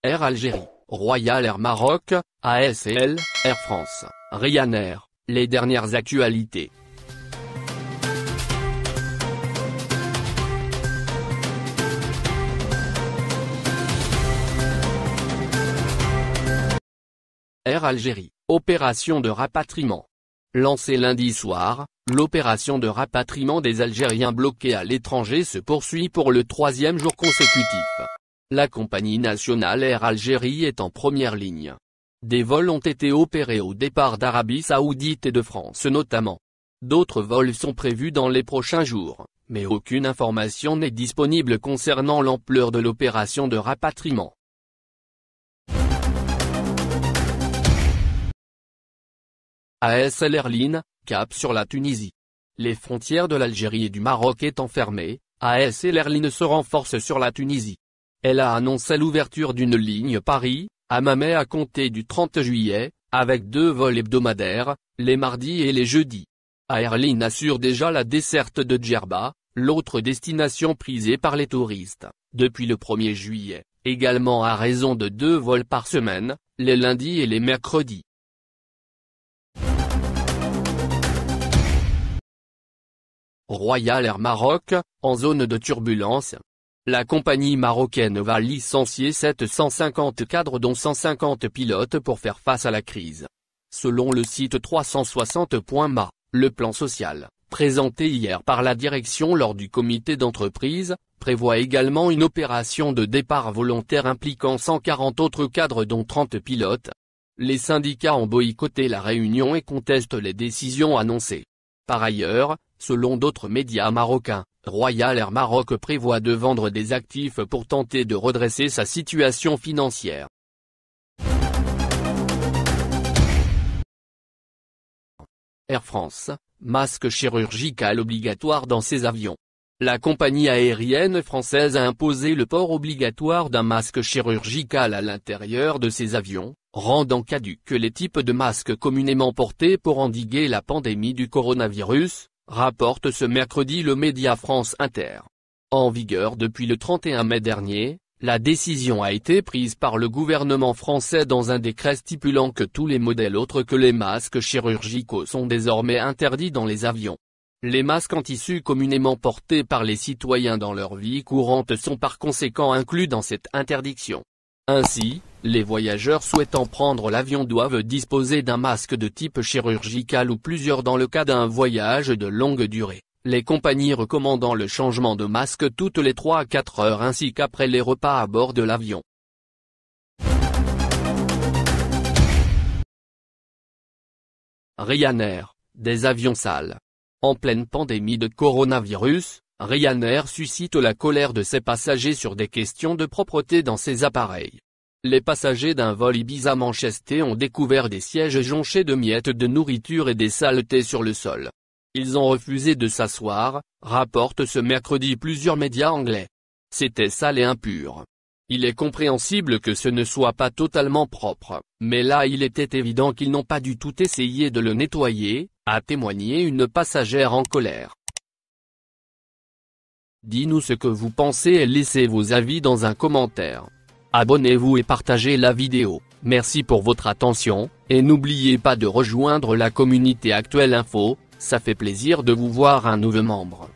Air Algérie, Royal Air Maroc, ASL, Air France, Ryanair, les dernières actualités. Air Algérie, opération de rapatriement. Lancée lundi soir, l'opération de rapatriement des Algériens bloqués à l'étranger se poursuit pour le troisième jour consécutif. La compagnie nationale Air Algérie est en première ligne. Des vols ont été opérés au départ d'Arabie Saoudite et de France notamment. D'autres vols sont prévus dans les prochains jours, mais aucune information n'est disponible concernant l'ampleur de l'opération de rapatriement. ASL Airlines, cap sur la Tunisie. Les frontières de l'Algérie et du Maroc étant fermées, ASL Airlines se renforce sur la Tunisie. Elle a annoncé l'ouverture d'une ligne Paris-Hammamet à compter du 30 juillet, avec 2 vols hebdomadaires, les mardis et les jeudis. Airlines assure déjà la desserte de Djerba, l'autre destination prisée par les touristes, depuis le 1er juillet, également à raison de 2 vols par semaine, les lundis et les mercredis. Royal Air Maroc, en zone de turbulence. La compagnie marocaine va licencier 750 cadres dont 150 pilotes pour faire face à la crise. Selon le site 360.ma, le plan social, présenté hier par la direction lors du comité d'entreprise, prévoit également une opération de départ volontaire impliquant 140 autres cadres dont 30 pilotes. Les syndicats ont boycotté la réunion et contestent les décisions annoncées. Par ailleurs, selon d'autres médias marocains, Royal Air Maroc prévoit de vendre des actifs pour tenter de redresser sa situation financière. Air France, masque chirurgical obligatoire dans ses avions. La compagnie aérienne française a imposé le port obligatoire d'un masque chirurgical à l'intérieur de ses avions, rendant caducs les types de masques communément portés pour endiguer la pandémie du coronavirus, rapporte ce mercredi le média France Inter. En vigueur depuis le 31 mai dernier, la décision a été prise par le gouvernement français dans un décret stipulant que tous les modèles autres que les masques chirurgicaux sont désormais interdits dans les avions. Les masques en tissu communément portés par les citoyens dans leur vie courante sont par conséquent inclus dans cette interdiction. Ainsi, les voyageurs souhaitant prendre l'avion doivent disposer d'un masque de type chirurgical ou plusieurs dans le cas d'un voyage de longue durée, les compagnies recommandant le changement de masque toutes les 3 à 4 heures ainsi qu'après les repas à bord de l'avion. Ryanair, des avions sales. En pleine pandémie de coronavirus, Ryanair suscite la colère de ses passagers sur des questions de propreté dans ses appareils. Les passagers d'un vol Ibiza-Manchester ont découvert des sièges jonchés de miettes de nourriture et des saletés sur le sol. Ils ont refusé de s'asseoir, rapportent ce mercredi plusieurs médias anglais. C'était sale et impur. Il est compréhensible que ce ne soit pas totalement propre, mais là il était évident qu'ils n'ont pas du tout essayé de le nettoyer, a témoigné une passagère en colère. Dis-nous ce que vous pensez et laissez vos avis dans un commentaire. Abonnez-vous et partagez la vidéo. Merci pour votre attention, et n'oubliez pas de rejoindre la communauté Actuelle Info, ça fait plaisir de vous voir un nouveau membre.